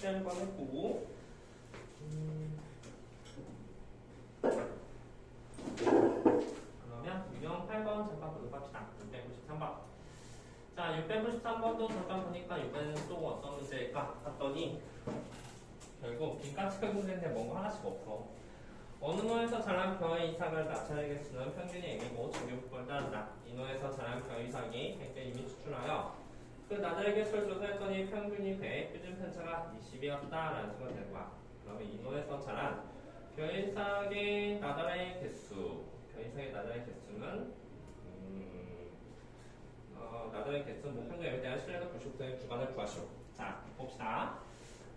표시하는 거 했고 그러면 유형 8번 잠깐 보도록 합시다. 693번. 자, 693번도 잠깐 보니까 이번에는 또 어떤 문제일까 봤더니 결국 빈칸 채우는데 뭔가 하나씩 없어. 어느 노에서 자란 벼의 이상을 나타낼 개수는 평균이 N이고 정규분포를 따른다. 이 노에서 자란 벼 이상이 100개 이미 추출하여 그 나달의 개수를 조사했더니 평균이 100, 표준 편차가 20이었다 라는 수가 되는 거야. 그러면 이 노에서 자란 벼 이상의 나달의 개수, 벼 이상의 나달의 개수는 나달의 개수 목평균에 대한 신뢰도 90%의 구간을 구하시오. 자, 봅시다.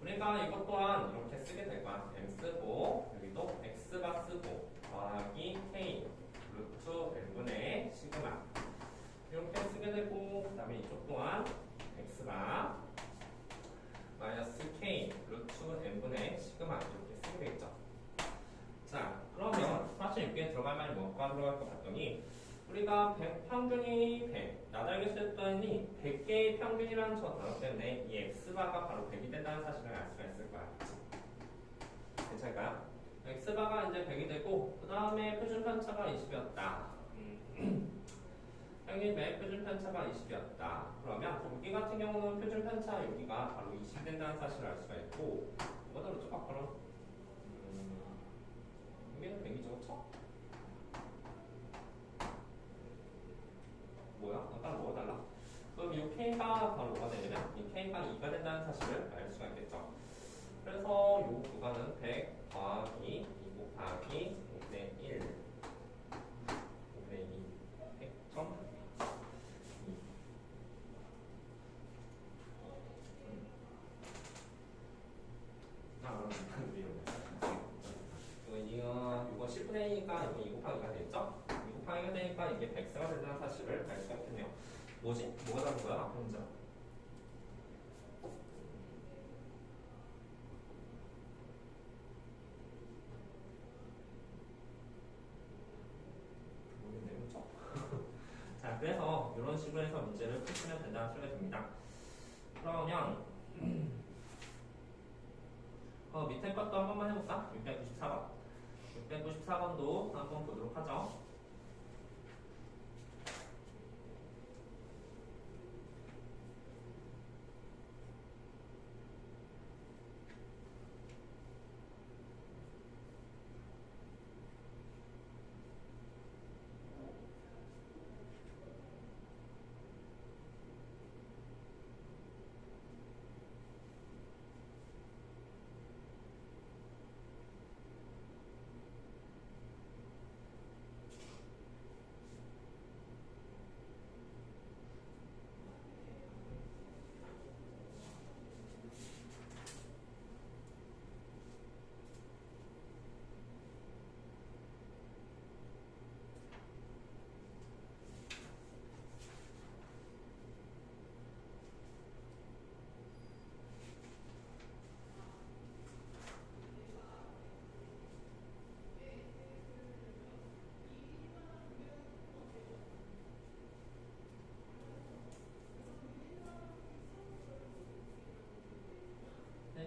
우리가 이것 또한 이렇게 쓰게 될 거야. M 쓰고 여기도 X가 쓰고 더하기 K 루트 N분의 시그마 이렇게 쓰게 되고 그 다음에 이쪽 또한 X가 마이너스 K 루트 N분의 시그마 이렇게 쓰게 되겠죠. 자, 그러면 사실 여기에 들어갈 말이 뭐가 들어갈 것 같더니 우리가 100 평균이 100 나달개 썼더니 100개의 평균이라는 저 단어 때문에 이 X바가 바로 100이 된다는 사실을 알 수가 있을 거야. 괜찮을까요? X바가 이제 100이 되고 그 다음에 표준 편차가 20이었다. 평균 100 표준 편차가 20이었다. 그러면 여기 같은 경우는 표준 편차 여기가 바로 20이 된다는 사실을 알 수가 있고 이거는 그렇죠? 그럼 여기는 100이죠, 그렇죠? 뭐야? 아까랑 뭐가 달라? 그럼 이 K가 바로 뭐가 되냐면 이 K가 2가 된다는 사실을 알 수가 있겠죠. 그래서 이 구간은 100 더하기 2 곱하기 5분의 1 5분의 2 100점 2 이거 10분의 2니까 이거 2 곱하기가 되겠죠? 2 곱하기가 되니까 이게 100가 된다는 사실을 알 수가 있겠네요. 뭐지? 뭐가 다른 거야? 혼자. 모르겠네요. 그렇죠? 자, 그래서 이런 식으로 해서 문제를 푸시면 된다는 소리가 됩니다. 그러면 밑에 것도 한 번만 해볼까? 694번. 694번도 한번 보도록 하죠.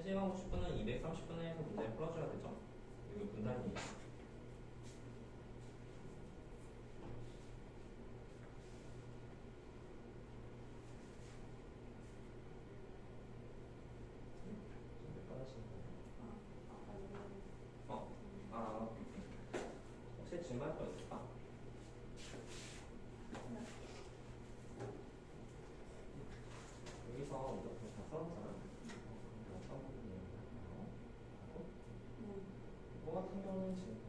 시간 50분은 230분에 해서 문제 풀어줘야 되죠? 이거 분단이 혹시 질문할 거 있을까? 여기서 이렇게 다 써놓잖아. 어떤 부분이 있나요? 이거 같은 경우는 지금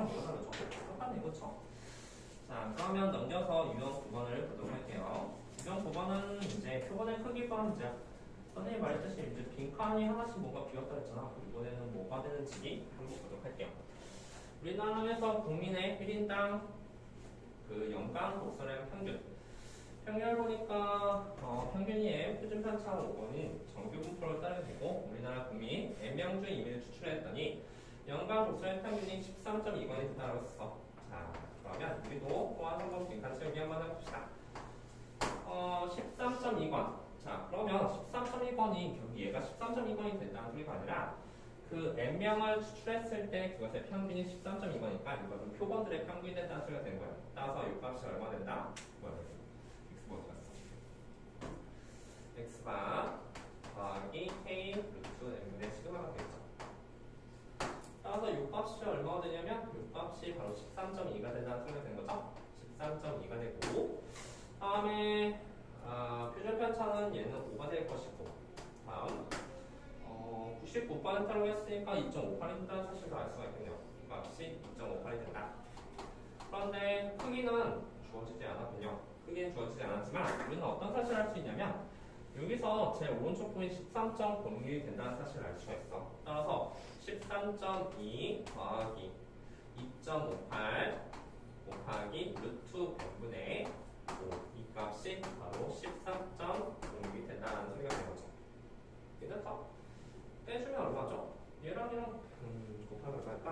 뭐가 다르죠? 똑같네, 그쵸? 자, 그러면 넘겨서 유형 9번을 보도록 할게요. 유형 9번은 이제 표본의 크기 구하는 문제야. 선생님이 말했듯이 이제 빈칸이 하나씩 뭔가 비었다 했잖아. 이번에는 뭐가 되는지 한번 보도록 할게요. 우리나라에서 국민의 1인당 그 연간 독서량 평균. 평균을 보니까 평균이 M, 표준 편차 5번인 정규 분포를 따르게 되고 우리나라 국민 N명 중 2위를 추출했더니 연간 독서량 평균이 13.2권이 된다고 했어. 자, 그러면 우리도 또한 한번 빈칸 채우기 한번 해봅시다. 13.2권. 자, 그러면 13.1권이 결국 얘가 13.2권이 된다는 소리가 아니라 그 N명을 추출했을 때 그것의 평균이 13.2권이니까 이것은 표본들의 평균이 된다는 소리가 되는 거예요. 따라서 이 값이 얼마 된다? X가 어디 갔어? X바 더하기 K 루트 N분의 시그마가 되겠죠. 따라서 이 값이 얼마가 되냐면 이 값이 바로 13.2가 된다는 소리가 되는 거죠. 13.2가 되고 다음에 표준 편차는 얘는 5가 될 것이고 다음 99%라고 했으니까 2.58이 된다는 사실을 알 수가 있겠네요. 이 값이 2.58이 된다. 그런데 크기는 주어지지 않았군요. 크기는 주어지지 않았지만 우리는 어떤 사실을 알 수 있냐면 여기서 제 오른쪽 부분이 13.06이 된다는 사실을 알 수가 있어. 따라서 13.2 더하기 2.58 곱하기 루트 100분의 5. 이 값이 바로 13.06이 된다는 소리가 되는 거죠. 이해됐죠? 빼주면 얼마죠? 얘랑 얘랑 곱하면 얼마일까?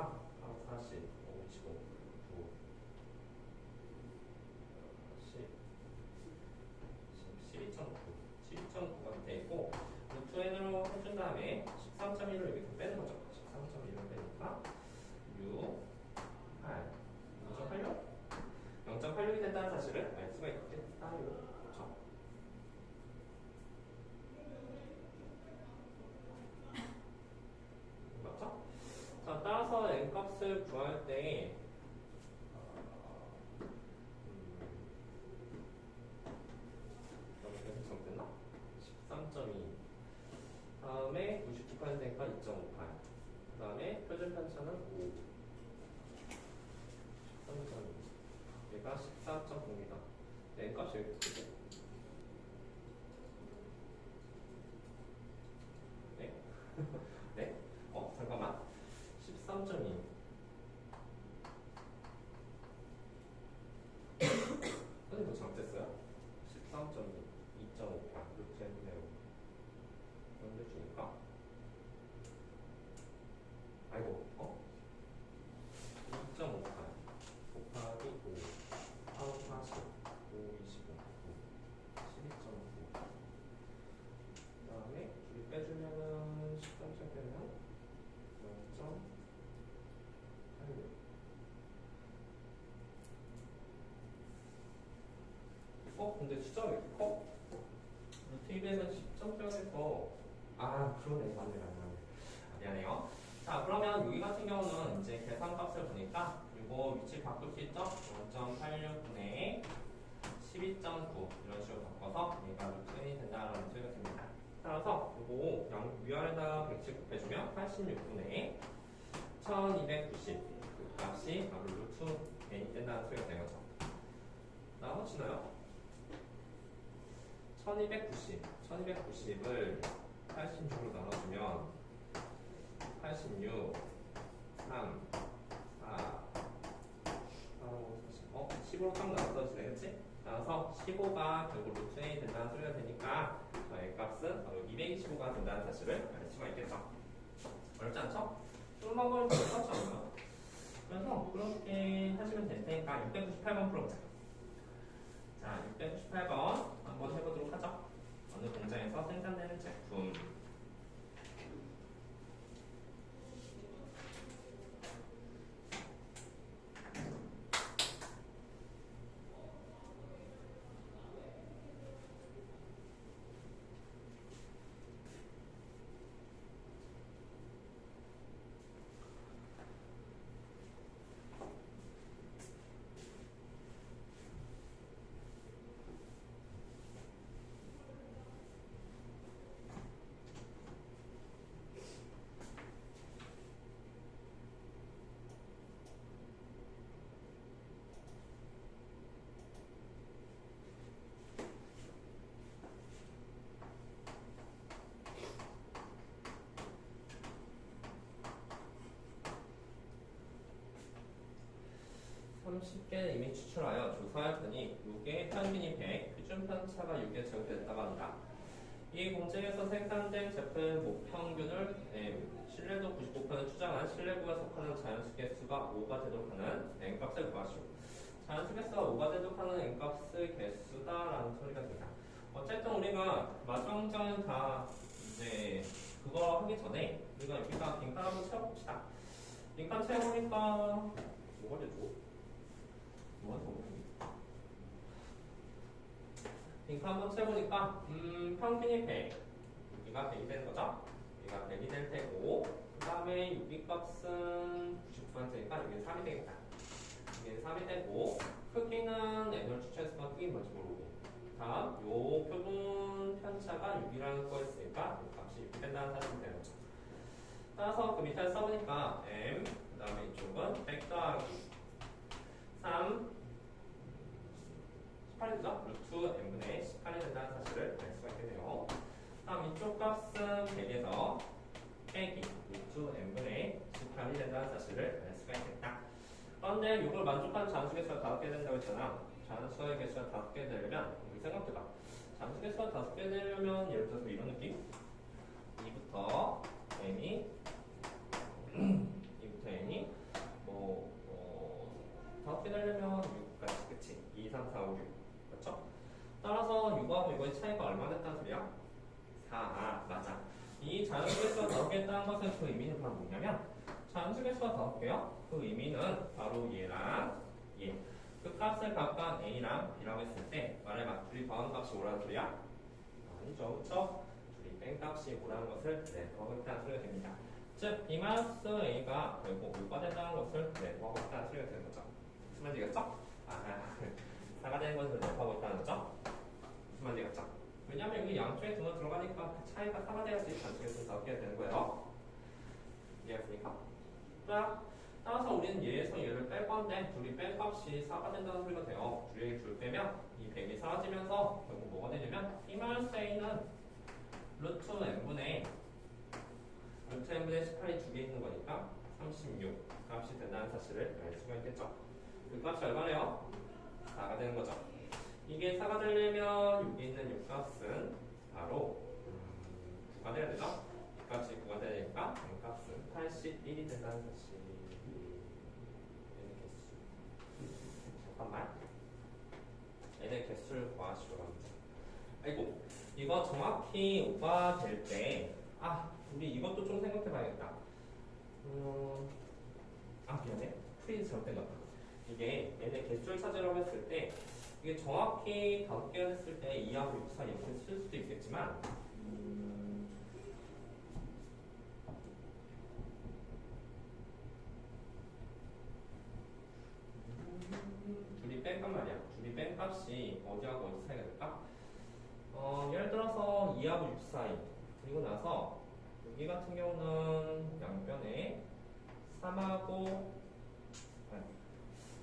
40, 55, 9, 10, 12.9가 돼 있고 루트 n으로 해준 다음에 13.1을 여기서 빼는 거죠. 13.1을 빼니까 6, 8, 0.86? 0.86이 된다는 사실을 알 수가 있겠다. 그렇죠? 맞죠? 자, 따라서 n값을 구할 때 이렇게 정됐나? 13.2 다음에 99%니까 2.58 그 다음에 표준 편차는 5 13.2 얘가 14.0이다. n값이 왜 이렇게 크지? 네? 네? 잠깐만 13.2 선생님 뭐 잘못됐어요? 13.2 2.58 루트 n분의 5 연결주니까 아이고 2.58 곱하기 5 4, 40 5, 25 12.9 그 다음에 둘이 빼주면은 13점 빼면 0.86 근데 숫자가 왜 이렇게 커? 루트 2에서 10점 빼서 그러네. 맞네. 미안해요. 자, 그러면 여기 같은 경우는 이제 계산값을 보니까 이거 위치 바꿀 수 있죠? 0.86분의 12.9 이런 식으로 바꿔서 얘가 루트 n이 된다라는 소리가 됩니다. 따라서 이거 위아래다 100씩 곱해주면 86분의 1290 그 값이 바로 루트 n이 된다는 소리가 되는 거죠. 나머지나요? 1290을 86으로 나눠주면 86, 3, 4, 15로 딱 나눠서지네, 그치? 따라서 15가 결국 루트 n이 된다는 소리가 되니까 저의 값은 바로 225가 된다는 사실을 알 수가 있겠죠. 어렵지 않죠? 수능방법은 똑같지 않나요? 그래서 그렇게 하시면 될 테니까 698번 풀어보자. 자, 698번 한번 해보도록 하죠. 어느 공장에서 생산되는 제품. 30개 이미 추출하여 조사했더니 이게 평균이 100, 표준 편차가 6에 적용됐다고 합니다. 이 공정에서 생산된 제품의 목평균을 신뢰도 99% 추정한 신뢰구에 속하는 자연수 개수가 5가 되도록 하는 n값을 구하시오. 자연수 개수가 5가 되도록 하는 n값의 개수다라는 소리가 됩니다. 어쨌든 우리가 마지막 문장은 다 이제 그거 하기 전에 우리가 여기다 빈칸 한번 채워봅시다. 빈칸 채워보니까 뭐가 되죠? 뭐가 더 빈칸 한번 채워보니까 평균이 100 여기가 100이 되는 거죠? 여기가 100이 될 테고 그 다음에 유기값은 99%니까 여기는 3이 되겠다. 여기는 3이 되고 크기는 n을 추천했으면 크기 뭔지 모르고 다음 요 표준 편차가 6이라는 거였으니까 이 값이 6이 된다는 사실이 되는 거죠. 따라서 그 밑에 써보니까 m 그 다음에 이쪽은 100 더하기 3 18이죠? 루트 n분의 18이 된다는 사실을 알 수가 있겠네요. 다음 이쪽 값은 100에서 빼기 루트 n분의 18이 된다는 사실을 알 수가 있겠다. 그런데 이걸 만족하는 자연수 개수가 5개 된다고 했잖아. 자연수의 개수가 5개 되려면 우리 생각해봐. 자연수 개수가 5개 되려면 예를 들어서 이런 느낌? 2부터 n이 2부터 n이 뭐 5개 되려면 6까지 그치? 2, 3, 4, 5, 6 그렇죠? 따라서 6하고 이거의 차이가 얼마 됐다는 소리야? 4. 맞아. 이 자연수 개수가 5개 있다는 것은 그 의미는 바로 뭐냐면 자연수 개수가 5개요? 그 의미는 바로 얘랑 얘. 그 값을 각각 A랑 B라고 했을 때 말해봐. 둘이 더한 값이 오라는 소리야? 아니죠. 그쵸? 둘이 뺀 값이 오라는 것을 더하고 있다는 소리가 됩니다. 즉 B-A가 결국 5가 된다는 것을 더하고 있다는 소리가 되는 거죠. 무슨 말인지 겠죠? 4가 되는 것을 더하고 있다는 거죠? 무슨 말인지 겠죠? 왜냐면 여기 양쪽에 등을 들어가니까 그 차이가 4가 돼야지 단축해서 5개가 되는 거예요. 이해했습니까? 따라서 우리는 얘에서 얘를 뺄 건데 둘이 뺀 값이 4가 된다는 소리가 돼요. 둘이 둘 빼면 이 100이 사라지면서 결국 뭐가 되냐면 P-A는 루트 n분의 18이 두 개 있는 거니까 36 값이 된다는 사실을 알 수가 있겠죠. 그 값이 얼마래요? 4가 되는 거죠. 이게 4가 되려면 여기 있는 이 값은 바로 9가 돼야 되죠. 이 값이 9가 되니까 이 값은 81이 된다는 사실. 잠깐만. 얘네 개수를 구하시오. 아이고, 이거 정확히 5가 될 때, 우리 이것도 좀 생각해 봐야겠다. 미안해. 프린트 잘못된 것 같아. 이게 얘네 개수를 찾으려고 했을 때, 이게 정확히 5개가 됐을 때 2하고 6 사이 이렇게 쓸 수도 있겠지만, 둘이 뺀값 말이야. 둘이 뺀 값이 어디하고 어디 사이가 될까? 예를 들어서 2하고 6 사이. 그리고 나서 여기 같은 경우는 양변에 3하고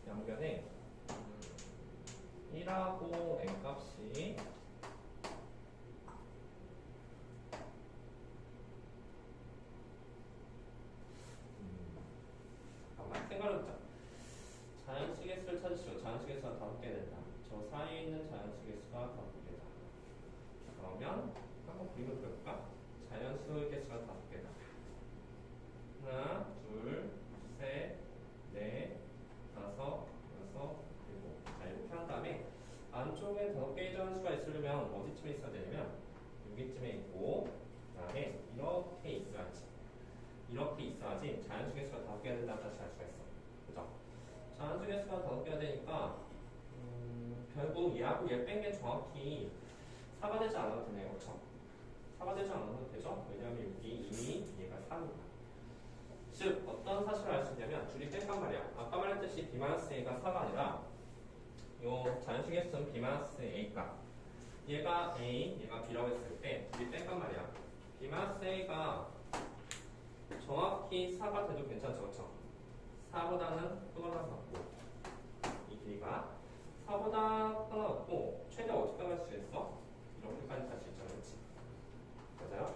양변에 1하고 n 값이 잠깐만 생각해보자. 자연수 개수를 찾으시오. 자연수 개수가 5개 된다. 저 사이에 있는 자연수 개수가 5개다. 그러면 한번 그림을 그려볼까? 자연수 개수가 5개다. 하나, 둘, 셋, 넷, 다섯, 여섯, 일곱. 자, 이렇게 한 다음에 안쪽에 5개의 자연수가 있으려면 어디쯤에 있어야 되냐면 여기쯤에 있고 그 다음에 이렇게 있어야지. 이렇게 있어야지 자연수 개수가 5개가 된다는 사실을 알 수가 있어. 그죠? 자연수 개수가 5개가 되니까 결국 얘하고 얘 뺀 게 정확히 4가 되지 않아도 되네요. 그렇죠? 4가 되지 않아도 되죠? 왜냐하면 여기 이미 얘가 3이다. 즉 어떤 사실을 알 수 있냐면 둘이 뺀단 말이야. 아까 말했듯이 B-A가 4가 아니라 요 자연수 개수는 B-A값 얘가 A, 얘가 B라고 했을 때 둘이 뺀단 말이야. B-A가 정확히 4가 돼도 괜찮죠? 그렇죠? 4보다는 크거나 같고 이 길이가 4보다 크거나 같고 최대 어디까지 갈 수 있어? 이렇게까지 갈 수 있잖아. 그렇지? 맞아요?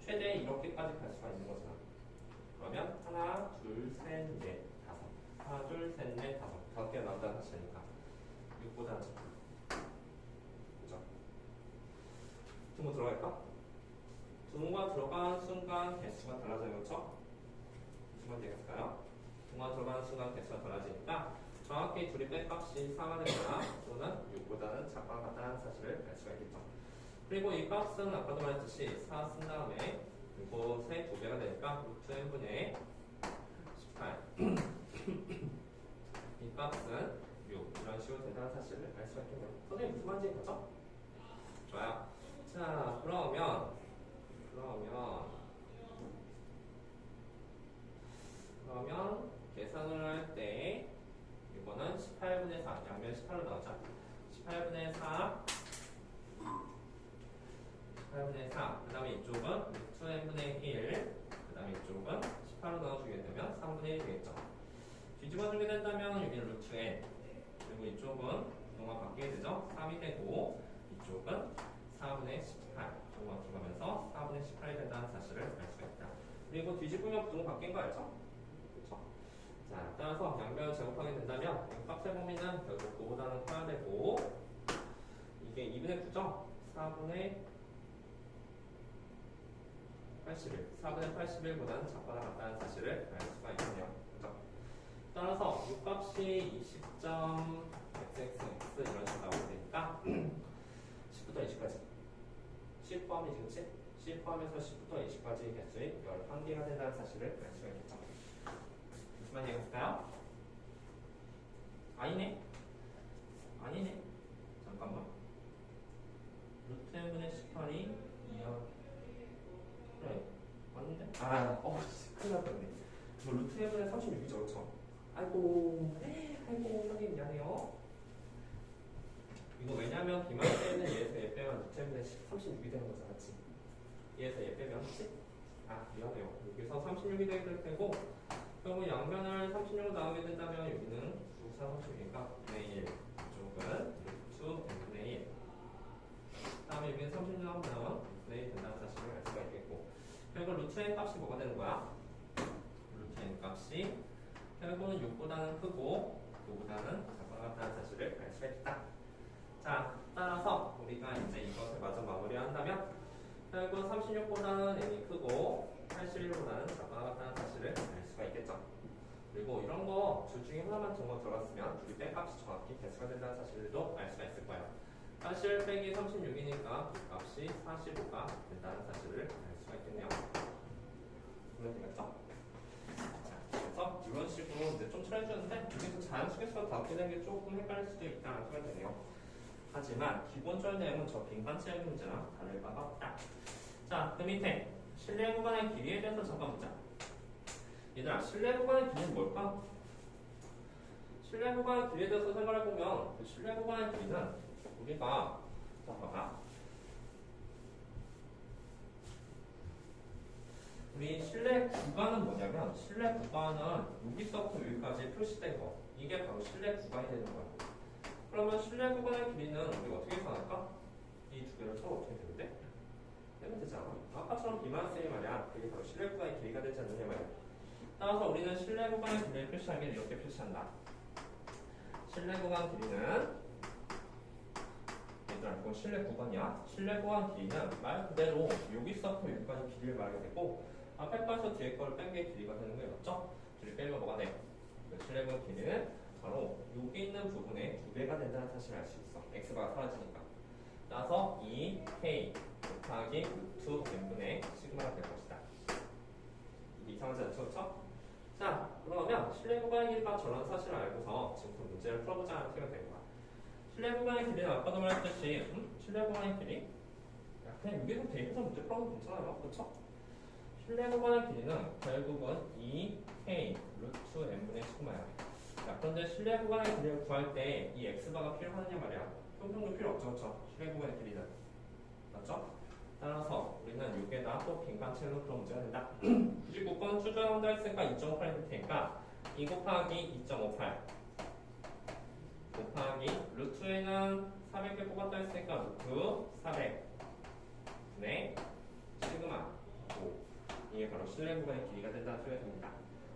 최대 이렇게까지 갈 수가 있는 거잖아. 그러면 하나, 둘, 셋, 넷, 다섯. 하나, 둘, 셋, 넷, 다섯 개가 나온다는 사실이니까 6보다는 작다. 그죠? 등호 들어갈까? 등호가 들어간 순간 개수가 달라져요. 그렇죠? 무슨 말인지 되겠어요? 등호가 들어가는 순간 개수가 달라지니까 정확히 둘이 뺀 값이 4가 되거나 또는 6보다는 작거나 같다는 사실을 알 수가 있겠죠. 그리고 이 값은 아까도 말했듯이 4 쓴 다음에 이곳의 2배가 되니까 루트 n분의 18 이 값은 6 이런 식으로 된다는 사실을 알 수가 있겠네요. 선생님 무슨 말인지 알겠죠? 좋아요. 자 그러면 계산을 할 때 이거는 18분의 4 양면 18로 나오자. 18분의 4 그 다음에 이쪽은 루트 n분의 1 그 다음에 이쪽은 18로 나눠주게 되면 3분의 1 되겠죠. 뒤집어주게 된다면 여기는 루트 n 그리고 이쪽은 부동화 바뀌게 되죠. 3이 되고 이쪽은 4분의 18 부동화 들어가면서 4분의 18이 된다는 사실을 알 수가 있다. 그리고 뒤집으면 부동화 바뀐 거 알죠? 그렇죠? 자 따라서 양변을 제곱하게 된다면 이 값의 범위는 결국 그보다는 커야 되고 이게 2분의 9죠? 4분의 81보다는 작거나 같다는 사실을 알 수가 있네요. 그렇죠? 따라서 이 값이 20.xxx 이런 식으로 나오게 되니까 10부터 20까지 10 포함이지 그치? 10 포함해서 10부터 20까지 개수의 11개가 된다는 사실을 알 수가 있겠죠. 무슨 말인지 알겠을까요? 아니네? 잠깐만 루트 n분의 18이 2야 그래 맞는데? 큰일 났네. 뭐 루트 n분의 36이죠 그렇죠? 아이고 선생님 미안해요. 이거 왜냐면 비말세는 얘에서 얘 빼면 루트 n분의 36이 되는 거잖아 그치? 얘에서 얘 빼면 그치? 미안해요. 여기서 36이 되게 될 테고 그러면 양면을 36으로 나오게 된다면 여기는 9, 4, 36이니까 9분의 1 이쪽은 루트 n분의 1 다음에 여기는 36 나오면 9분의 1 된다는 사실을 알 수가 있겠고 결국 루트 n 값이 뭐가 되는 거야? 루트 n 값이 결국은 6보다는 크고 9보다는 작거나 같다는 사실을 알 수가 있다. 자, 따라서 우리가 이제 이것을 마저 마무리한다면 결국 36보다는 n이 크고 81보다는 작거나 같다는 사실을 알 수가 있겠죠. 그리고 이런 거 둘 중에 하나만 정보 들어갔으면 둘이 뺀 값이 정확히 개수가 된다는 사실도 알 수가 있을 거예요. 81 빼기 36이니까 이 값이 45가 된다는 사실을 알 수가 있겠네요. 그러면 되겠죠? 그래서 이런 식으로 이제 좀 칠해주는데 여기서 자연수계수가 바뀌는 게 조금 헷갈릴 수도 있다는 생각이 드네요. 하지만 기본적인 내용은 저 빈칸체의 문제랑 다를 바가 없다. 자, 그 밑에 실내 구간의 길이에 대해서 잠깐 보자. 얘들아, 실내 구간의 길이는 뭘까? 실내 구간의 길이에 대해서 생각해보면 그 실내 구간의 길이는 우리가 자 봐봐. 우리 실내 구간은 뭐냐면 실내 구간은 여기서부터 여기까지 표시된 거 이게 바로 실내 구간이 되는 거야. 그러면 실내 구간의 길이는 우리가 어떻게 계산할까? 이 두 개를 서로 어떻게 되는데? 되면 되잖아. 아까처럼 비만세이 말이야. 그게 바로 실내 구간의 길이가 되지 않느냐 말이야. 따라서 우리는 실내 구간의 길이를 표시하기는 이렇게 표시한다. 실내 구간 길이는 얘들아 이건 실내 구간이야. 실내 구간 길이는 말 그대로 여기서부터 여기까지 길이를 말하게 되고 앞에 거에서 뒤에 거를 뺀 게 길이가 되는 거예요. 맞죠? 둘이 빼면 뭐가 돼? 실내 구간 길이는 바로 여기 있는 부분의 2배가 된다는 사실을 알 수 있어. x가 사라지니까. 따라서 2k 곱하기 루트 n분의 시그마가 될 것이다. 이게 이상하지 않죠? 그렇죠? 자, 그러면 실내 구간의 길이가 저런 사실을 알고서 지금 그 문제를 풀어보자는 생각이 된 거야. 실내 구간의 길이는 아까도 말했듯이 실내 구간의 길이? 그냥 여기서 대입해서 문제 풀어도 괜찮아요. 그렇죠? 실내 구간의 길이는 결국은 2k 루트 n분의 시그마야. 자, 그런데 실내 구간의 길이를 구할 때 이 x바가 필요하느냐 말이야. 평평도 필요 없죠. 그렇죠? 실내 구간의 길이는. 맞죠? 따라서 우리는 여기에다 또 빈칸체로 그런 문제가 된다. 99번 추정한다 했으니까 2.58이 될 테니까 2 곱하기 2.58 곱하기 루트에는 400개 뽑았다 했으니까 루트 400 네 시그마 5 이게 바로 실내 구간의 길이가 된다는 소리가 됩니다.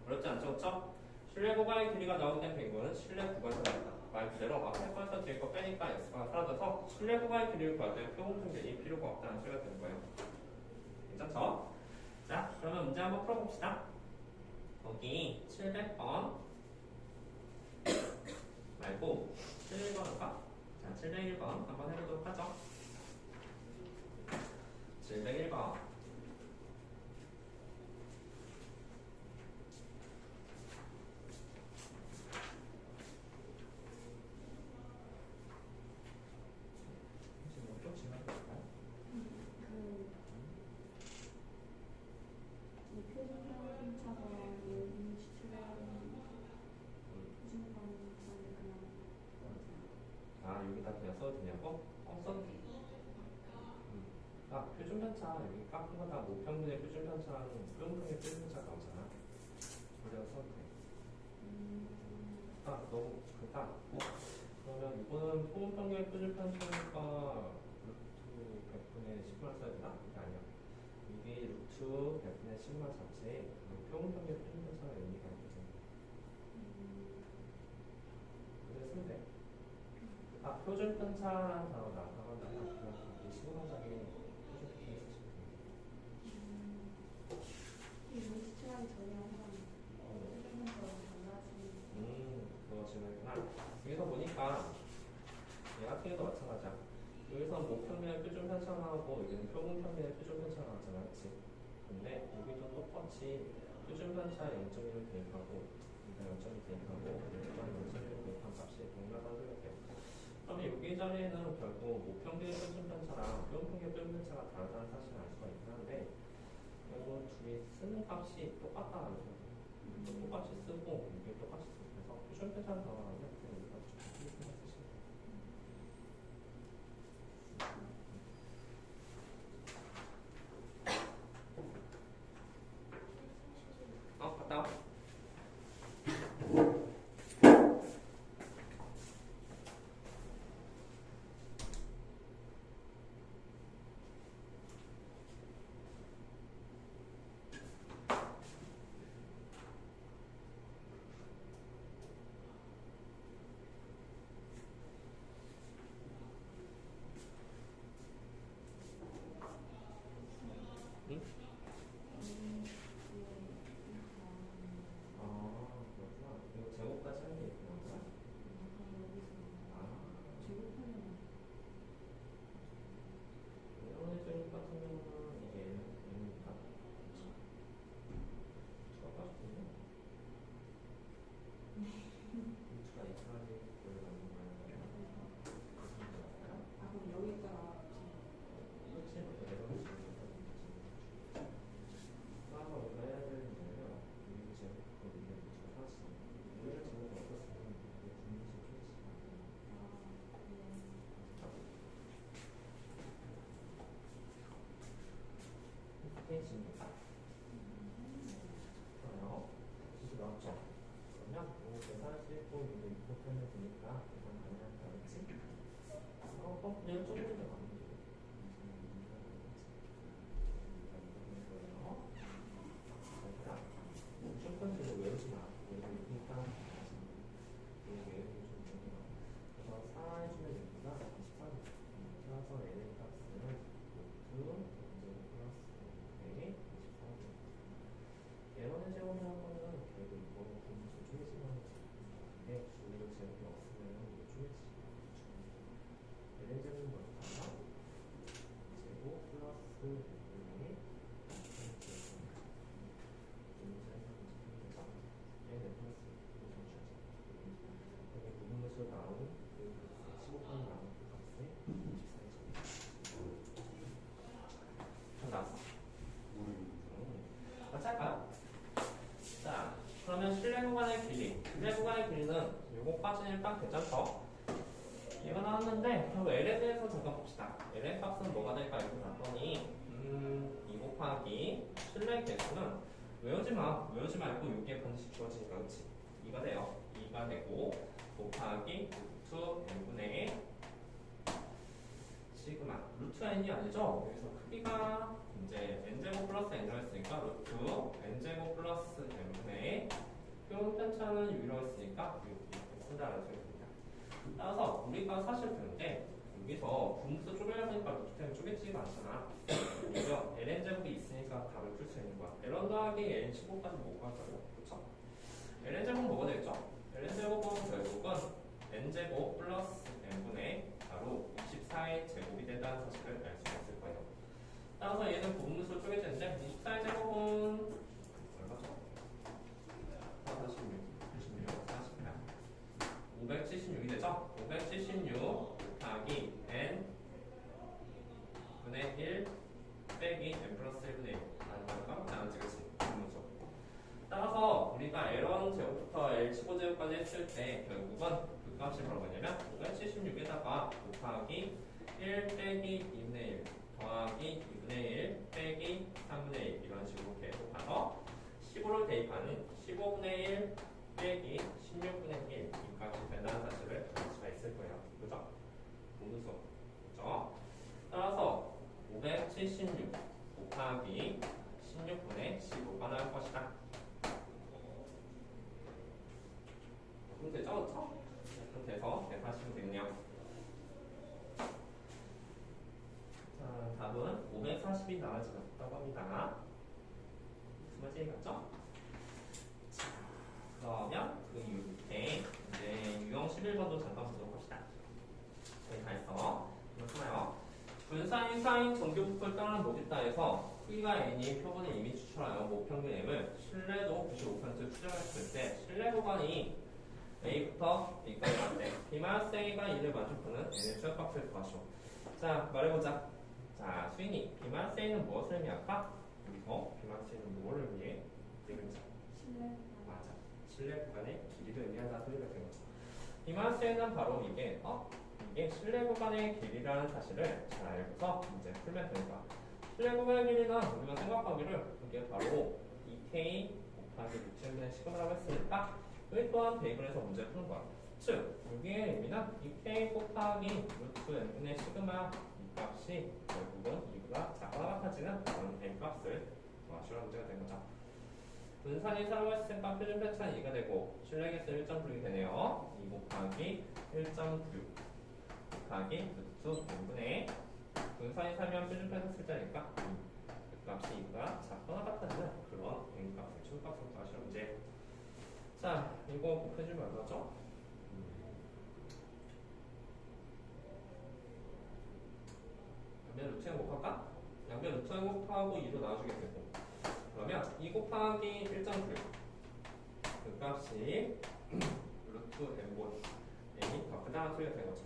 어렵지 않죠? 그렇죠? 실내 구간의 길이가 나올 땐 뱅고는 실내 구간에서 나온다. 말 그대로 앞에 거에서 뒤에 거 빼니까 x가 사라져서 실내 구간의 길이를 구할 때 표공통계이 필요가 없다는 식이 되는 거예요. 괜찮죠? 자, 그러면 문제 한번 풀어봅시다. 거기 700번 말고 701번 할까? 자, 701번 한번 해보도록 하죠. 701번 지금 좀 지나갈까요? 아, 여기다 그냥 써도 되냐고? 써도 돼. 아, 표준 편차 여기 깎은 거 다 모평분의 표준 편차는 뿅뿅의 표준 편차 나오잖아. 그래서 써도 돼. 아, 너무 그렇다. 그러면 이거는 소음평균 표준 편차니까 루트 100분의 10만 써야 되나? 이게 아니야. 이게 루트 100분의 10만 자체에 평균평균 표준 편차가 의미가 있거든. 그래서 쓰면 돼. 아, 표준 편차라는 단어 나가다가 그냥 이 시그마장에 표준 편차를 쓰시면 그거 지금 했구나. 여기서 보니까 얘 같은 경우도 마찬가지야. 여기서 모평면의 표준 편차하고 여기는 표준평면의 표준 편차가 나왔잖아, 그치? 근데 여기도 똑같이 표준 편차 0.1을 대입하고 일단 0.1 대입하고 일단 0.1을 대입한 값이 동일하다는 소리가 그러면 여기 자리에는 결국 모평계의 표준 편차랑 표준평계의 표준 편차가 다르다는 사실을 알 수가 있긴 한데 결국 둘이 쓰는 값이 똑같다는 소리야. 똑같이 쓰고 이게 똑같이 쓰고 그래서 표준 편차는 나와요. 그냥 우리가 좀 쓰시면 돼요. 갔다 와. 응? 그렇구나. 이거 제곱까지 하는 게 있구나. 이런 제곱 같은 경우는 이게 N이니까 추가 빠졌군요. 루트가 이상하게 보여가는 거예요. 그렇지, 에러를 지금 따라서 우리가 해야 되는 거예요. 여기 제곱하고 이게 루트가 사라지는 여기를 제곱이 없었으면 이게 분리식 페이지입니다. 좋아요. 진짜 나왔죠? 그러면 이거 계산할 수 있고 이거 이렇게 되니까 계산 가능하다, 그렇지? 얘를 조금 더 가면 돼요. 첫 번째로 외우지 마. 외우니까 외우기 좀 어려워. 그래서 4 해주면 여기가 23. 따라서 n의 값은 루트 플러스 n의 23. 얘로는 제곱이라는 거는 결국 이거 분수 쪼개지만 근데 우리가 제곱이 없으면 이거 쪼개지. 얘는 제곱은 뭘까? 제곱 플러스 n의 여기 부분에서 나온 15번 나온 값에 24점. 나왔어. 같이 할까요? 자, 그러면 실내 구간의 길이. 실내 구간의 길이는 요거까지는 일단 괜찮죠? 얘가 나왔는데, 그럼 L에 대해서 잠깐 봅시다. L의 값은 뭐가 될까? 이렇게 봤더니, 2 곱하기 실내 개수는 외우지 마. 외우지 말고 여기에 반드시 주어지니까, 그치? 2가 돼요. 2가 되고, 곱하기 루트 n분의 시그마. 루트 n이 아니죠? 여기서 크기가 이제 n제곱 플러스 n이라고 했으니까 루트 n제곱 플러스 n분의 표현 편차는 유일했으니까 이렇게 쓴다는 소리입니다. 따라서 우리가 사실 되는데 여기서 분수 쪼개려니까 루트템 쪼개지가 않잖아. 오히려 ln제곱이 있으니까 답을 풀 수 있는 거야. ln 더하기 ln15까지 못 갈까요? 그쵸? ln제곱은 뭐가 되겠죠? ln제곱은 결국은 n제곱 플러스 n분의 바로 64의 제곱이 된다는 사실을 알 수 있을 거예요. 따라서 얘는 분수 쪼개지는데 64의 제곱은 얼마죠? 576이 되죠? 576 곱하기 n 분의 1 빼기 n 플러스 1분의 1 라는 말과 나눠지 그치? 분수. 따라서 우리가 ln 제곱부터 l15 제곱까지 했을 때 결국은 그 값이 바로 뭐냐면 576에다가 곱하기 1 빼기 2분의 1 더하기 2분의 1 빼기 3분의 1 이런 식으로 계속 가서 15를 대입하는 15분의 1 빼기 16분의 1 이 값이 된다는 사실을 알 수가 있을 거예요. 그죠? 분수. 그죠? 따라서 576 곱하기 16분의 15가 나올 것이다. 그럼 되죠? 그쵸? 그럼 돼서 계산하시면 되겠네요. 자, 답은 540이 나와지 않았다고 합니다. 무슨 말인지 맞죠? 자, 그러면 그 밑에 이제 유형 11번도 잠깐 보도록 합시다. 네, 다 했어. 그렇잖아요. 분사인, 사인, 정규부풀 따르는 모집다 해서 V가 N이 표본을 이미 추출하여 모평균 M을 신뢰도 95% 추정했을 때 신뢰 구간이 A부터 B까지 맞대. B-A가 이를 만족하는 N의 최고값을 구하시오. 자, 말해보자. 자, 수인이 B-A는 무엇을 의미할까? 여기서 B-A는 무엇을 의미해? 네 글자. 신뢰. 맞아. 신뢰 구간의 길이를 의미한다 소리가 되는 거죠. B-A는 바로 이게 이게 신뢰 구간의 길이라는 사실을 잘 알고서 이제 풀면 되는 거야. 신뢰 구간의 길이는 우리가 생각하기를 이게 바로 2K 곱하기 루트분의 시그마라고 했으니까 여기 또한 대입을 해서 문제를 푸는 거야. 즉, 여기의 의미는 2K 곱하기 루트 n분의 시그마 이 값이 결국은 이보다 작거나 같아지는 그런 n 값을 구하시라는 문제가 된 거죠. 분산이 새로 했으니까 표준 편차는 2가 되고 신뢰계수 1.96이 되네요. 2 곱하기 1.96 곱하기 루트 n분의 분산이 살면 표준 편차 쓸 때니까 그 값이 이보다 작거나 같아지는 그런 n 값을 최고값을 구하시라는 문제. 자, 이거 곱해주면 얼마죠? 양변 루트 행곱할까? 양변 루트 행곱하고 2로 나눠주게 되고 그러면 2 곱하기 1.96 그 값이 루트 n분 n이 더 크다는 소리가 되는 거죠.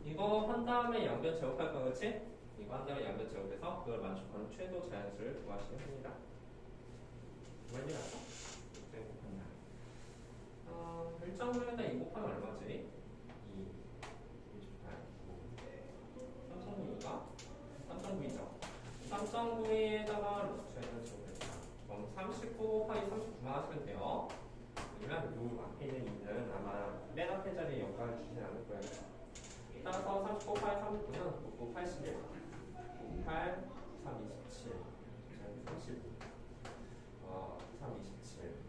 이거 한 다음에 양변 제곱할 거 그렇지? 이거 한 다음에 양변 제곱해서 그걸 만족하는 최소 자연수를 구하시면 됩니다. 뭔지 알죠? 루트 행곱한다. 1.9에다 2 곱하면 얼마지? 2, 28, 3.9인가? 3.9이죠. 3.9에다가 루트를 제곱했다. 그럼 39 곱하기 39만 하시면 돼요. 그러면 요 앞에 있는 2는 아마 맨 앞에 자리에 역할을 주진 않을 거예요. 따라서 39 곱하기 39는 9, 81, 8, 3, 27, 30, 3, 27,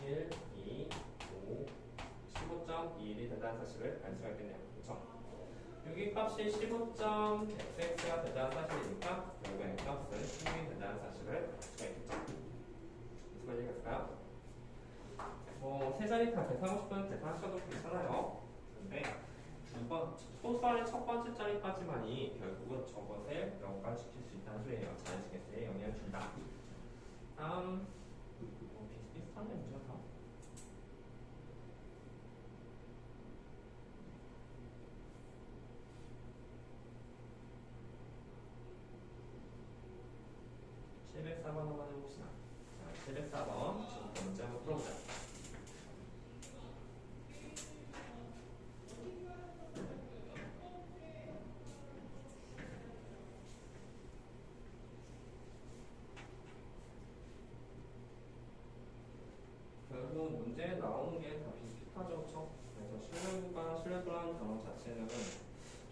11, 1, 2, 5, 15.21이 된다는 사실을 알 수가 있겠네요. 그렇죠? 여기 값이 15.xx가 된다는 사실이니까 결국 n 값은 16이 된다는 사실을 알 수가 있겠죠. 무슨 말인지 알까요? 세 자리 다 계산하고 싶으면 계산하셔도 괜찮아요. 근데 이번 소수의 첫 번째 자리까지만이 결국은 저것에 연관시킬 수 있다는 소리예요. 자연식에서의 영향을 준다. 다음 비슷비슷한데 문제가 다. (704번) 한번 해봅시다. 자, 704번 지금부터 문제 한번 풀어보자. 결국 문제에 나오는 게 다 비슷하죠, 그렇죠? 그래서 신뢰도라는 단어 자체는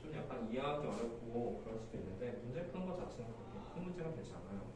좀 약간 이해하기 어렵고 그럴 수도 있는데 문제 푸는 것 자체는 그렇게 큰 문제가 되지 않아요.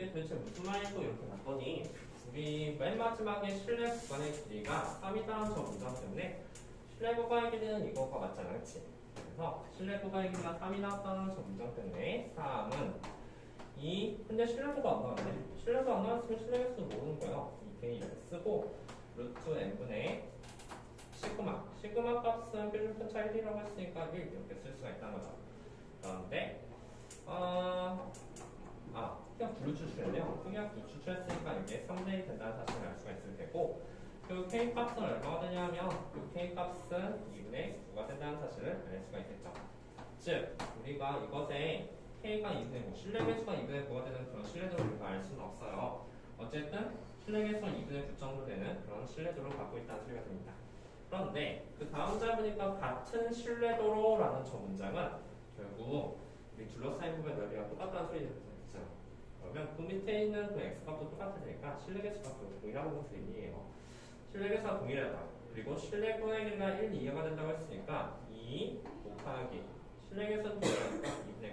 이게 도대체 무슨 말이고 이렇게 봤더니 우리 맨 마지막에 실내 구간의 길이가 3이다는 저 문장 때문에 실내 구간의 길이는 이거가 맞잖아, 그치? 그래서 실내 구간의 길이가 3이 나왔다는 저 문장 때문에 3은 2, 근데 실내도가 안 나왔네. 실내도 안 나왔으면 실내 개수 모르는 거예요. 2K를 쓰고 루트 n분의 시그마 값은 표준 편차 1이라고 했으니까 1 이렇게 쓸 수가 있다는 거죠. 그런데 그냥 9를 추출했네요. 그냥 9 추출했으니까 이게 3대1 된다는 사실을 알 수가 있을 테고 그 K값은 얼마가 되냐면 그 K값은 2분의 9가 된다는 사실을 알 수가 있겠죠. 즉 우리가 이것에 K가 2분의 9, 실내 개수가 2분의 9가 되는 그런 신뢰도를 우리가 알 수는 없어요. 어쨌든 실내 개수가 2분의 9 정도 되는 그런 신뢰도를 갖고 있다는 소리가 됩니다. 그런데 그 다음 문장 보니까 같은 신뢰도로라는 저 문장은 결국 우리 둘러싸인 부분의 넓이가 똑같다는 소리를 듣죠. 그러면 그 밑에 있는 그 x값도 똑같으니까 실내 개수 값도 동일하다는 것을 의미해요. 실내 개수가 동일하다. 그리고 실내 구간의 길이가 1, 2가 된다고 했으니까 2 곱하기 실내 개수는 동일하니까 2분의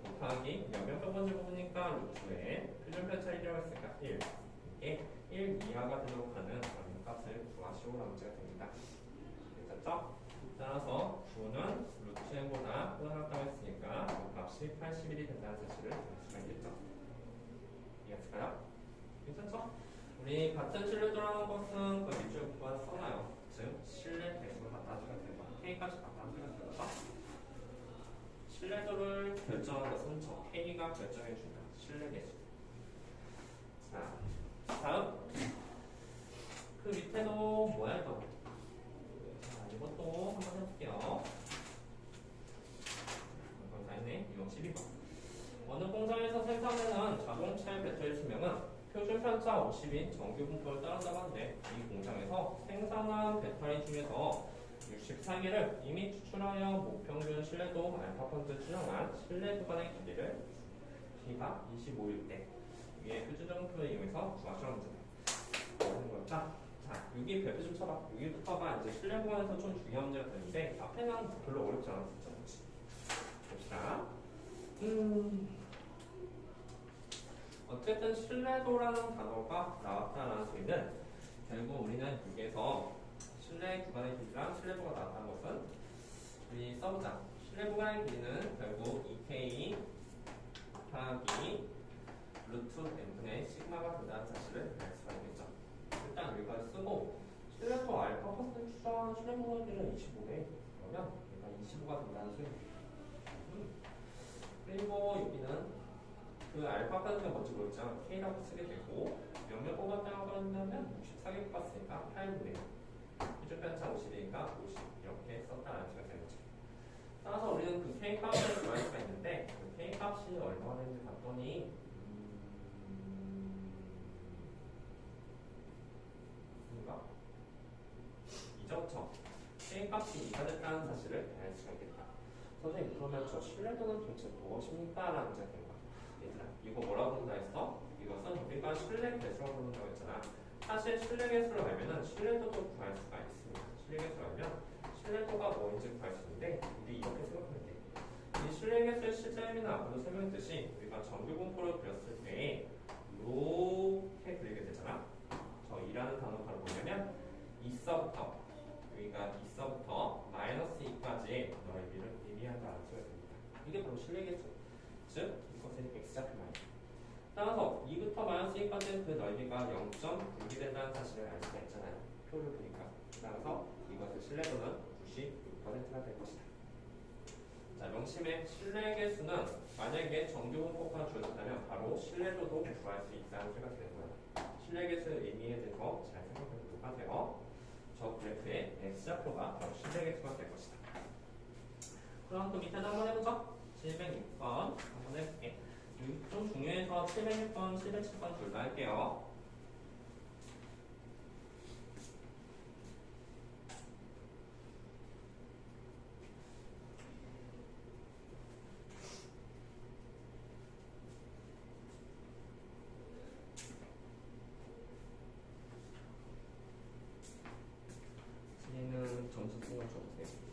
9 곱하기 몇몇 번째 부분이니까 루트에 표준 편차 1이라고 했으니까 1 이게 1 이하가 되도록 하는 그런 값을 구하시오라는 문제가 됩니다. 됐죠? 따라서 9는 루트 n보다 크다고 했으니까 그 값이 81이 된다는 사실을 알 수가 있겠죠. 이해했을까요? 괜찮죠? 우리 같은 신뢰도라는 것은 그 밑줄 구간 써놔요. 즉 신뢰 대수가 같다는 소리가 되고 K값이 같다는 소리가 되죠. 신뢰도를 결정하는 것은 저 K가 결정해준다. 신뢰 대수. 자, 다음 그 밑에도 뭐야 이거? 자, 이것도 한번 해볼게요. 이건 다 있네. 이거 12번. 어느 공장에서 생산되는 자동차의 배터리 수명은 표준 편차 50인 정규 분포를 따른다고 하는데 이 공장에서 생산한 배터리 중에서 64개를 이미 추출하여 목평균 신뢰도 알파 펀트 추정한 신뢰 구간의 길이를 B가 25일 때 위에 표준적 표를 이용해서 구하시라는 문제다. 자, 여기 별표 좀 쳐봐. 여기부터가 이제 실내 구간에서 좀 중요한 문제가 되는데 앞에는 별로 어렵지 않았었죠. 그렇지? 봅시다. 어쨌든 신뢰도라는 단어가 나왔다는 소리는 결국 우리는 여기에서 실내 구간의 길이랑 신뢰도가 나왔다는 것은 우리 써보자. 실내 구간의 길이는 결국 2K 곱하기 루트 n분의 시그마가 된다는 사실을 알 수가 있겠죠. 일단 여기까지 쓰고 실내도 알파 퍼센트 추정하는 실내 구간의 길이는 25래. 그러면 얘가 25가 된다는 소리입니다. 그리고 여기는 그 알파 파트가 뭔지 모르겠지만 K라고 쓰게 되고 몇몇 뽑았다고 한다면 64개 뽑았으니까 8분의 표준 편차 50이니까 50 이렇게 썼다는 수가 되는 거죠. 따라서 우리는 그 K 값을 구할 수가 있는데 그 K 값이 얼마나 되는지 봤더니 뭔가 2점점 K 값이 2가 됐다는 사실을 알 수가 있겠다. 선생님 그러면 저 신뢰도는 도대체 무엇입니까? 라는 문제가 됩니다. 얘들아, 이거 뭐라고 부른다 했어? 이것은 우리가 신뢰 개수라고 부른다고 했잖아. 사실 신뢰 개수를 알면은 신뢰도도 구할 수가 있습니다. 신뢰 개수를 알면 신뢰도가 뭐인지 구할 수 있는데 우리 이렇게 생각하면 돼. 이 신뢰 개수의 실제 의미는 앞으로 설명했듯이 우리가 정규 분포를 그렸을 때 이렇게 그리게 되잖아. 저 2라는 단어가 바로 뭐냐면 2서부터 여기가 2서부터 마이너스 2까지의 넓이를 의미한다는 소리가 됩니다. 이게 바로 신뢰 개수. 즉 이것은 x좌표 말이에요. 따라서 2부터 마이너스 1까지는 그 넓이가 0.6이 된다는 사실을 알 수가 있잖아요. 표를 보니까. 따라서 이것의 신뢰도는 96%가 될 것이다. 자, 명심의 신뢰 개수는 만약에 정규 분포가 주어진다면 바로 신뢰도도 구할 수 있다는 소리가 되는 거예요. 신뢰 개수의 의미에 대해서 잘 생각해보도록 하세요. 저 그래프의 x좌표가 바로 신뢰 개수가 될 것이다. 그럼 그 밑에도 한번 해보죠. 706번 한번 해볼게. 좀 중요해서 706번, 707번 둘 다 할게요. 얘는 점수 생각 좀 보세요.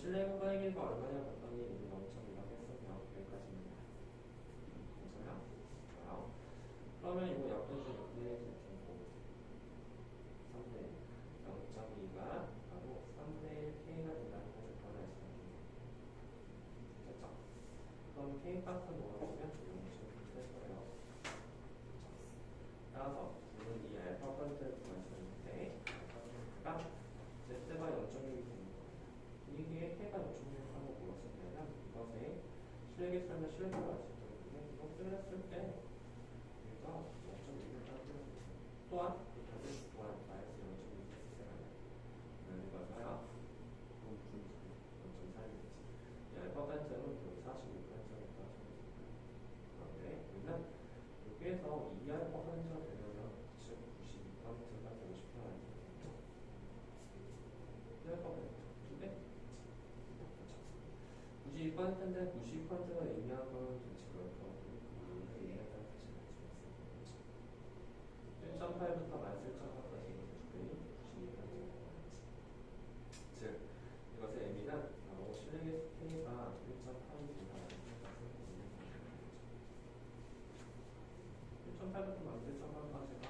실내 구간의 길이가 얼마냐 봤더니 0.2라고 했었네요. 여기까지입니다. 괜찮아요? 좋아요. 그러면 이거 약분수 이렇게 되고 3분의 0.2가 바로 3분의 1K가 된다는 것을 변화할 수 있는 됐죠? 그럼 K 값은 뭐가 되면 0.2될 거예요. 따라서 우리는 이 알파 퍼센트를 구할 수 있는데 알파 퍼센트가 Z가 0.6이 되는 거예요. 이게 K가 0.6이라고 물었을 때는 이것에 실내계 쓰면 실내계가 알 수 있다는 건데 이것을 했을 때 우리가 0.6을 따르는 또한 이 반드시 또한 마이너스 0.6이 있어야 이걸 봐요. 0.4이겠지. 이 알파 펜트는 여기 46%를 따져야 그런데 우리는 여기에서 2알파 펜트가 되려면 즉 92%가 되고 싶다는 얘기죠. 2알파 펜트 두 배? 92%인데 92%가 의미하는 건 도대체 뭘까? 우리가 이해했다는 뜻이 알 수 있어요. 1.8부터 마이너스 1.8까지 이것의 주의 92%가 즉 이것의 의미는 바로 실내계 K가 1.8이 된다는 것을 의미하는 거죠. 1.8부터 마이너스 1.8까지가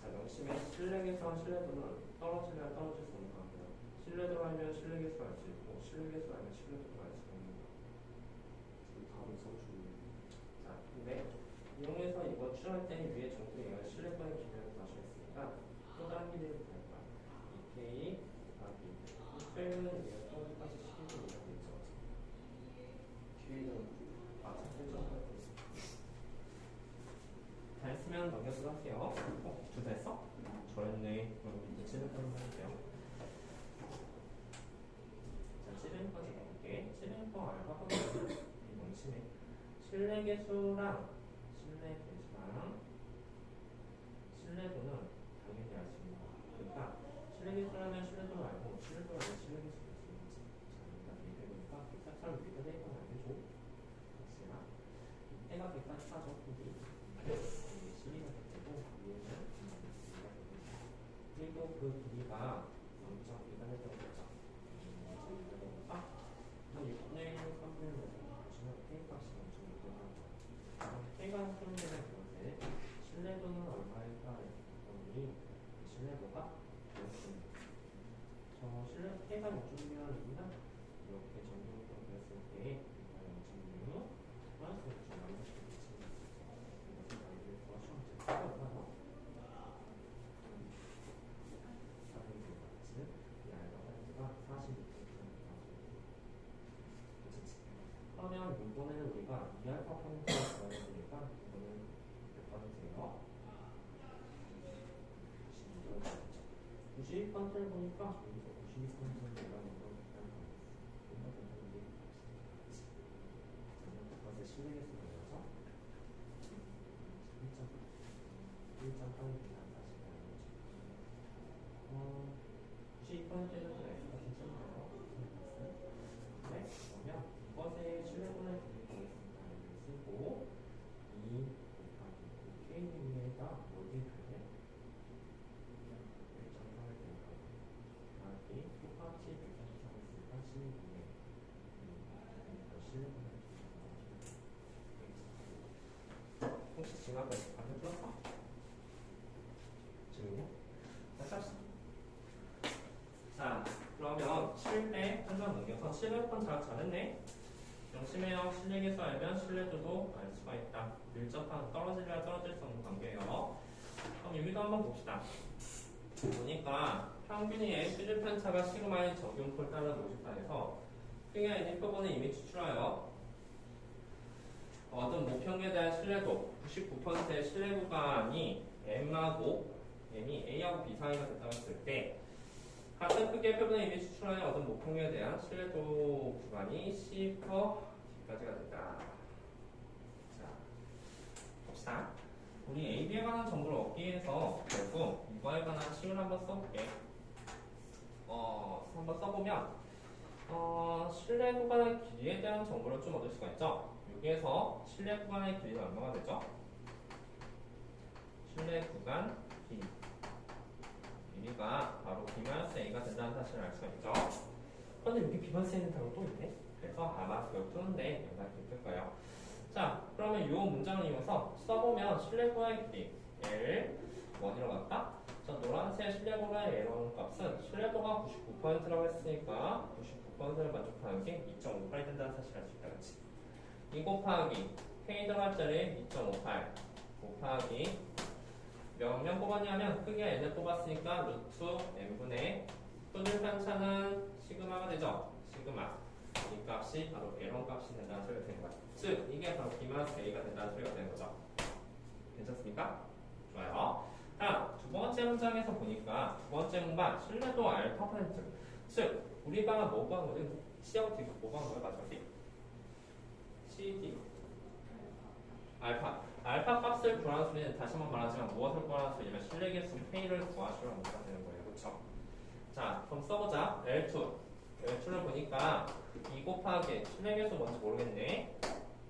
자 명심해 실내계수와 실내도는 떨어지면 떨어질 수 없는 거고요. 실내도로 하면 실내계수 알 수 있고 실내계수 하면 실내도로 알 수 있는 거. 다음 서술. 자 근데 이용해서 이거 추정할 때 위에 정도 얘가 실내도의 기준을 마주했으니까 또 다른 기준을 구할 거야. 2K 곱하기 이 표현은 얘가 또까지 식으로 이야기했죠. K는 맞아 1.8 다 했으면 넘겨서 할게요. 둘 다 했어? 잘했네. 그럼 이제 700번만 할게요. 자, 700번 해볼게. 700번 알파 번은 이 명심해. 실내계수랑 실내도는 당연히 알 수 있는 거야. 그러니까 실내계수라면 실내도를 알고 실내도라면 실내계수를 알 수 있는 거지. 자, 일단 얘기해보니까 객사처럼 밑에 대입은 안 해줘. 혹시나 이때가 객사차죠. 실리가 되고 위에는 그리고 그 길이가 0.2가 됐다고 했죠. 0.2가 되니까 6분의 1, 3분의 1을 보시면 K값이 0.2가 나오는 거예요. K가 표현되는 그것에 실내도는 얼마일까 했더니 실내도가 0.2. 저 실내 K가 0.6이라는 의미는 이렇게 정도로 했을 때 0.6 플러스 0.6 그러면 이번에는 우리가 2알파 펑크를 구해야 되니까 이거는 몇 번이세요? 92%를 보니까 여기서 92%를 내가 먼저 그것에 실내계수가 되어서 1.8이 된다는 사실을 알고 있죠. 92%는 또 X가 괜찮나요? 네, 그러면 이것의 실내도를 드리겠습니다. 여기를 쓰고 2 곱하기 K 위에다 어디에 두게? 1.8을 곱하기 똑같이 133을 쓰니까 12에 실내도를 혹시 지나가서 반대 풀었어? 지금? 자, 그러면 7배 한 번 넘겨서 700번 잘했네? 명심해요. 실내계수 알면 실내도도 알 수가 있다. 밀접한 떨어지려야 떨어질 수 없는 관계예요. 그럼 여기도 한번 봅시다. 보니까 평균의 표준 편차가 시그마의 적용풀 따라 54에서 평균의 N 표본을 이미 추출하여 어떤 모평에 대한 신뢰도 99%의 신뢰 구간이 M이 A하고 B 사이가 됐다고 했을 때 같은 크기의 표본을 이미 추출하여 얻은 모평에 대한 신뢰도 구간이 C부터 D까지가 됐다. 자, 봅시다. 우리 A, B에 관한 정보를 얻기 위해서 결국 이거에 관한 식을 한번 써볼게. 한번 써보면 신뢰 구간의 길이에 대한 정보를 좀 얻을 수가 있죠. 여기에서 실내 구간의 길이가 얼마가 되죠? 실내 구간 길이가 바로 B-A가 된다는 사실을 알 수가 있죠. 근데 여기 비만 쓰이는 단어 또 있네. 그래서 아마 그걸 푸는데 영상이 있을 거예요. 자, 그러면 이 문장을 이용해서 써보면 실내구간의 길이 L 어디로 갈까? 자, 노란색 실내구간의 L1 값은 신뢰도가 99%라고 했으니까 99%를 만족하는 게 2.58이 된다는 사실을 알 수 있다. 그치? 2 곱하기 K 들어갈 자리에 2.58 곱하기 몇 뽑았냐면 크기가 n을 뽑았으니까 루트 n분의 표준 편차는 시그마가 되죠. 시그마 이 값이 바로 L1 값이 된다는 소리가 되는 거야. 즉 이게 바로 B 마이너스 A가 된다는 소리가 되는 거죠. 괜찮습니까? 좋아요. 다음 두 번째 문장에서 보니까 두 번째 문방 신뢰도 알파 퍼센트. 즉 우리 방은 뭐 구한 거지? C하고 D가 뭐 구한 거야? 마지막에 C, D 알파 값을 구하는 소리는 다시 한번 말하지만 무엇을 구하는 소리냐면 실내계수 K를 구하시라는 문제가 되는 거예요. 그렇죠? 자, 그럼 써보자. L2를 보니까 2 곱하기 실내계수 뭔지 모르겠네.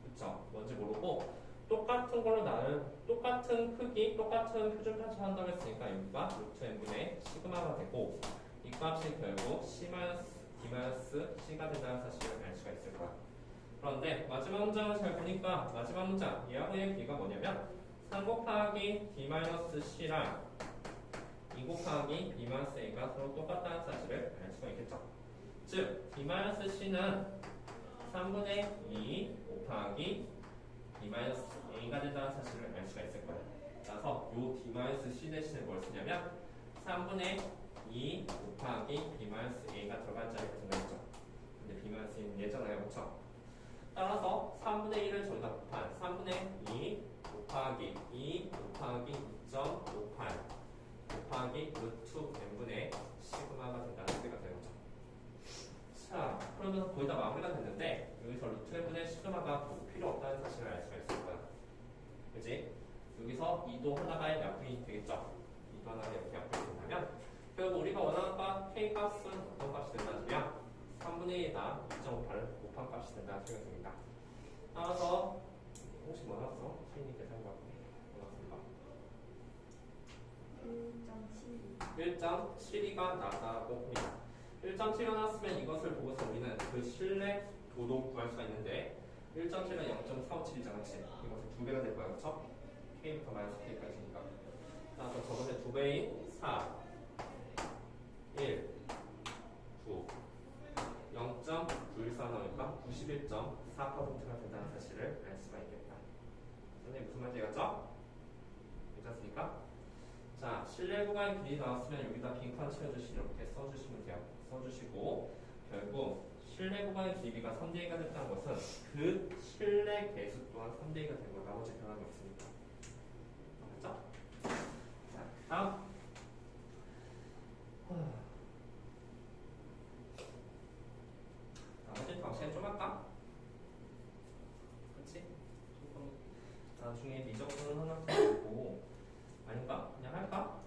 그쵸? 뭔지 모르고 똑같은 걸로 나를 똑같은 크기, 똑같은 표준 편차 한다고 했으니까 여기가 루트 n분의 시그마가 되고 이 값이 결국 D-C가 된다는 사실을 알 수가 있을 거야. 그런데 마지막 문장을 잘 보니까 마지막 문장 얘하고 얘 비가 뭐냐면 3 곱하기 D-C랑 2 곱하기 B-A가 서로 똑같다는 사실을 알 수가 있겠죠. 즉 D-C는 3분의 2 곱하기 B-A가 된다는 사실을 알 수가 있을 거예요. 따라서 요 D-C 대신에 뭘 쓰냐면 3분의 2 곱하기 B-A가 들어간 자리가 생각했죠. 근데 B-A는 얘잖아요. 그렇죠? 따라서 3분의 1을 저기다 곱한 3분의 2 곱하기 2 곱하기 2.58 곱하기 루트 n분의 시그마가 된다는 소리가 되는 거죠. 자, 그러면 거의 다 마무리가 됐는데 여기서 루트 n분의 시그마가 필요 없다는 사실을 알 수가 있을 거야. 그치? 여기서 2도 하나가 약분이 되겠죠. 2도 하나가 이렇게 약분이 된다면 결국 우리가 원하는 값 K 값은 어떤 값이 된다면 3분의 1에다 2.58을 곱한 값이 된다는 소리가 됩니다. 따라서 혹시 뭐 나왔어? 시인이 계산해봤고 뭐 나왔습니까? 1.72가 나왔다고 봅니다. 1.7이 나왔으면 이것을 보고서 우리는 그 실내 도도 구할 수가 있는데 1.7은 0.457이잖아. 그치? 이것은 2배가 될 거야. 그쵸? K부터 마이너스 K까지니까. 따라서 저번에 2배인 4 1 9 0.914 나오니까 91.4%가 된다는 사실을 알 수가 있겠다. 선생님 무슨 말인지 알았죠? 괜찮습니까? 자, 실내 구간 길이 나왔으면 여기다 빈칸 채워주시 이렇게 써주시면 돼요. 써주시고 결국 실내 구간의 길이가 3대2가 됐다는 것은 그 실내 개수 또한 3대2가 된 거 나머지 변함이 없으니까. 알았죠? 자, 다음 나머지 방시간 좀 할까? 그치? 조금 나중에 미적분을 하나 보고 아닌가? 그냥 할까?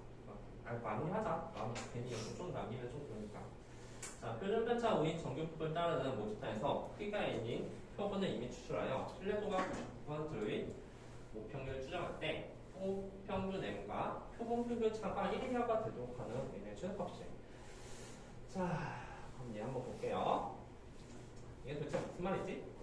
마무리하자. 괜히 좀 남기면 좀 그러니까. 자, 표준 편차 우인 정규법을 따르는 모집단에서 크기가 n인 표본을 이미 추출하여 신뢰도가 99%의 모평률을 추정할 때 평균 n과 표본 평균 차가 1 이하가 되도록 하는 n의 최소값이에요. 자, 그럼 얘 한번 볼게요. 이게 도대체 무슨 말이지?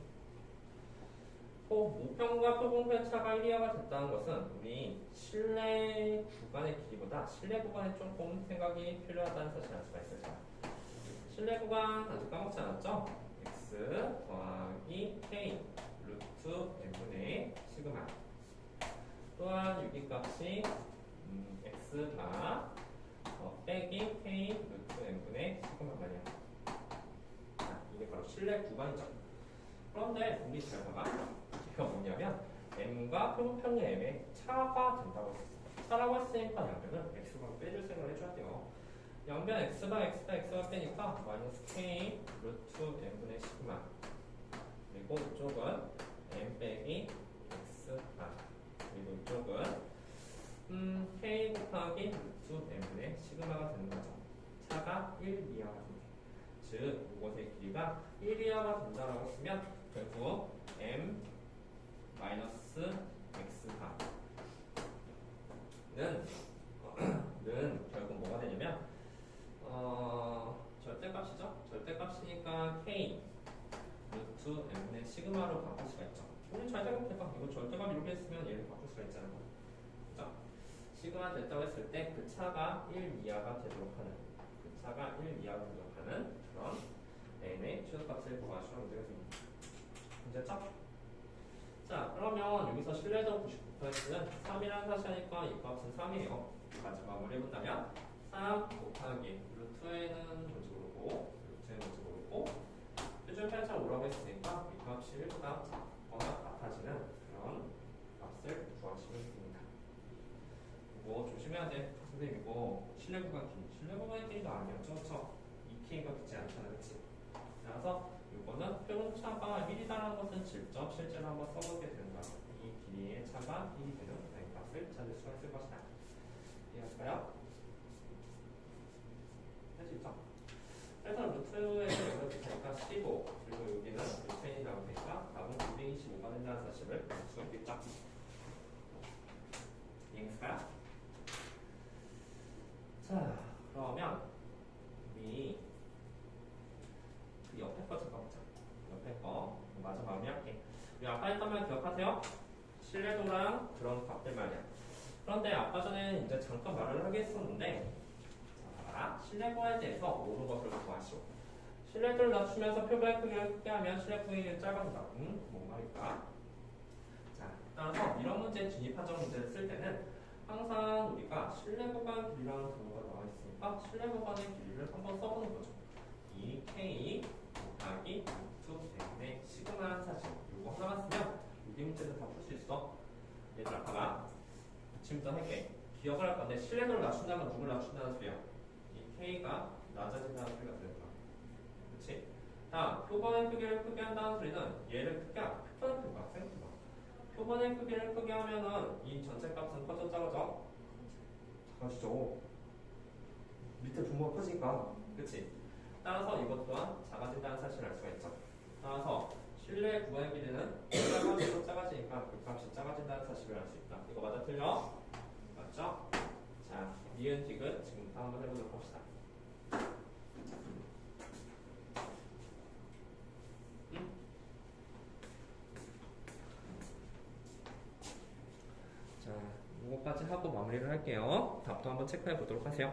모평과 표본 편차가 1 이하가 됐다는 것은 우리 실내 구간의 길이보다 실내 구간에 조금 생각이 필요하다는 사실을 알 수가 있어요. 실내 구간 아직 까먹지 않았죠? x 더하기 k 루트 n분의 시그마 또한 유기값이 x가 빼기 k 루트 n분의 시그마 말이야. 자, 이게 바로 실내 구간이죠. 그런데 우리 잘 봐봐. 이거 뭐냐면 m과 표본평균 m의 차가 된다고 했어. 차라고 했으니까 양변을 x가 빼줄 생각을 해줘야 돼요. 양변 x가 빼니까 마이너스 k 루트 n분의 시그마 그리고 이쪽은 m 빼기 x가 그리고 이쪽은 k 곱하기 루트 n분의 시그마가 되는 거죠. 차가 1 이하가 됩니다. 즉 이것의 길이가 1 이하가 된다라고 했으면 결국 m 마이너스 x가 는 결국 뭐가 되냐면 절대값이죠. 절대값이니까 시그마 K 루트 M분의 시그마로 바꿀 수가 있죠. 우리 잘 생각해봐. 이거 절대값 이렇게 했으면 얘를 바꿀 수가 있잖아. 그죠? 시그마 됐다고 했을 때 그 차가 1 이하가 되도록 하는 그런 n의 최소값을 구하시면 문제가 됩니다. 문제죠? 자, 그러면 여기서 신뢰도 99%는 3이라는 사실이니까 이 값은 3이에요. 마지막으로 해본다면 3 곱하기 루트에는 뭔지 모르고 표준 편차 5라고 했으니까 이 값이 1보다 작거나 같아지는 그런 값을 구하시면 됩니다. 이거 조심해야 돼. 선생님 이거 실내 구간 길이도 아니었죠? 그쵸? 2K가 되지 않잖아. 그치? 그래서 이거는 표준차가 1이라는 것은 직접 실제로 한번 써보게 되는 거야. 이 길이의 차가 1이 되는 값을 찾을 수가 있을 것이다. 이해할까요? 할 수 있죠? 그래서 루트에 여기서 되니까 15 그리고 여기는 루트n이 나오니까 답은 225가 된다는 사실을 알 수가 있겠죠? 이해했을까요? 자, 그러면 우리 그 옆에 거 잠깐 보자. 옆에 거 마저 마무리할게. 우리 아까 했던 말 기억하세요? 신뢰도랑 그런 값들 말이야. 그런데 아까 전에 이제 잠깐 말을 하게 했었는데, 자, 신뢰도에 대해서 모든 것을 구하시오. 신뢰도를 낮추면서 표본의 크기를 크게 하면 신뢰 부위는 짧아진다. 뭔 말일까? 자, 따라서 이런 문제 진입 판정 문제를 쓸 때는 항상 우리가 신뢰 구간 길이라는 단어가 나와 있으니까 신뢰 구간의 길이를 한번 써보는 거죠. 이 K 곱하기 루트 N의 시그마라는 사실 이거 하나만 쓰면 여기 문제는 다 풀 수 있어. 얘들아 봐봐. 지금부터 할게. 기억을 할 건데 신뢰도를 낮춘다면 누굴 낮춘다는 소리야? 이 K가 낮아진다는 소리가 되는 거야. 그치? 자, 표본의 크기를 크게 한다는 소리는 얘를 크게 하고 표본의 크기가 생각해봐. 표본의 크기를 크게 하면은 이 전체 값은 커져 작아져? 작아지죠. 밑에 분모가 커지니까. 그치? 따라서 이것 또한 작아진다는 사실을 알 수가 있죠. 따라서 실내 구간의 길이는 작아지고 작아지니까 그 값이 작아진다는 사실을 알 수 있다. 이거 맞아 틀려? 맞죠? 자, 니은 디귿 지금부터 한번 해보도록 합시다. 자, 이거까지 하고 마무리를 할게요. 답도 한번 체크해 보도록 하세요.